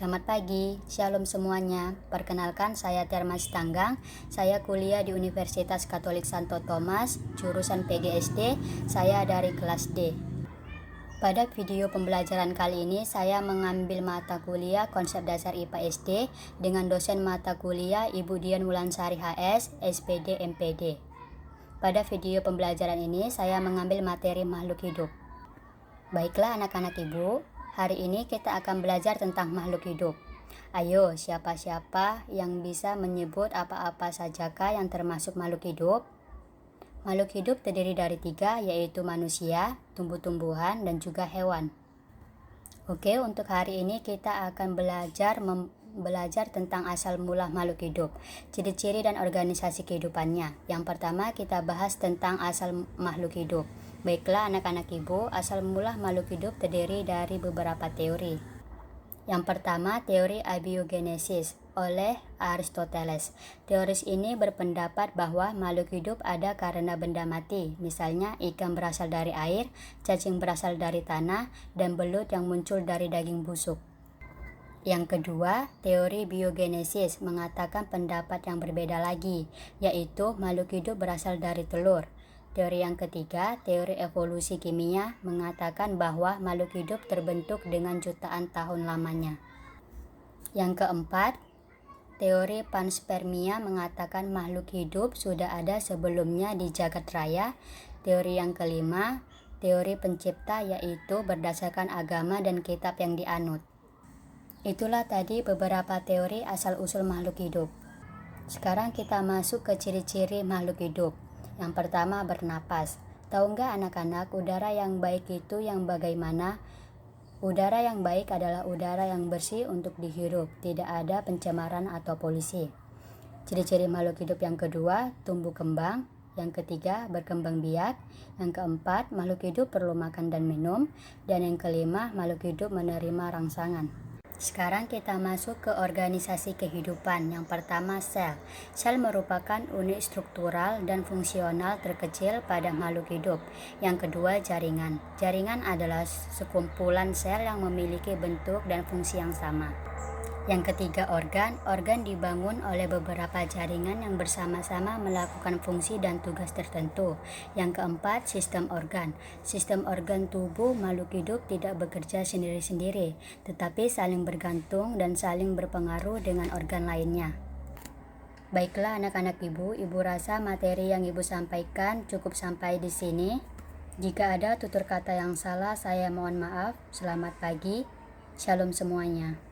Selamat pagi, shalom semuanya. Perkenalkan, saya Terma Sitanggang. Saya kuliah di Universitas Katolik Santo Thomas, jurusan PGSD. Saya dari kelas D. Pada video pembelajaran kali ini, saya mengambil mata kuliah Konsep Dasar IPA SD dengan dosen mata kuliah Ibu Dian Wulansari HS, SPD, MPD. Pada video pembelajaran ini, saya mengambil materi makhluk hidup. Baiklah anak-anak ibu, hari ini kita akan belajar tentang makhluk hidup. Ayo, siapa-siapa yang bisa menyebut apa-apa sajakah yang termasuk makhluk hidup? Makhluk hidup terdiri dari 3, yaitu manusia, tumbuh-tumbuhan, dan juga hewan. Oke, untuk hari ini kita akan belajar tentang asal mula makhluk hidup, ciri-ciri dan organisasi kehidupannya. Yang pertama kita bahas tentang asal makhluk hidup. Baiklah anak-anak ibu, asal mula makhluk hidup terdiri dari beberapa teori. Yang pertama, teori abiogenesis oleh Aristoteles. Teoris ini berpendapat bahwa makhluk hidup ada karena benda mati. Misalnya, ikan berasal dari air, cacing berasal dari tanah, dan belut yang muncul dari daging busuk. Yang kedua, teori biogenesis mengatakan pendapat yang berbeda lagi, yaitu makhluk hidup berasal dari telur. Teori yang ketiga, teori evolusi kimia, mengatakan bahwa makhluk hidup terbentuk dengan jutaan tahun lamanya. Yang keempat, teori panspermia mengatakan makhluk hidup sudah ada sebelumnya di jagat raya. Teori yang kelima, teori pencipta, yaitu berdasarkan agama dan kitab yang dianut. Itulah tadi beberapa teori asal-usul makhluk hidup. Sekarang kita masuk ke ciri-ciri makhluk hidup. Yang pertama, bernapas. Tahu nggak anak-anak, udara yang baik itu yang bagaimana? Udara yang baik adalah udara yang bersih untuk dihirup, tidak ada pencemaran atau polusi. Ciri-ciri makhluk hidup yang kedua, tumbuh kembang. Yang ketiga, berkembang biak. Yang keempat, makhluk hidup perlu makan dan minum. Dan yang kelima, makhluk hidup menerima rangsangan. Sekarang kita masuk ke organisasi kehidupan. Yang pertama, sel. Sel merupakan unit struktural dan fungsional terkecil pada makhluk hidup. Yang kedua, jaringan. Jaringan adalah sekumpulan sel yang memiliki bentuk dan fungsi yang sama. Yang ketiga, organ. Organ dibangun oleh beberapa jaringan yang bersama-sama melakukan fungsi dan tugas tertentu. Yang keempat, sistem organ. Sistem organ tubuh makhluk hidup tidak bekerja sendiri-sendiri, tetapi saling bergantung dan saling berpengaruh dengan organ lainnya. Baiklah anak-anak ibu rasa materi yang ibu sampaikan cukup sampai di sini. Jika ada tutur kata yang salah, saya mohon maaf. Selamat pagi, shalom semuanya.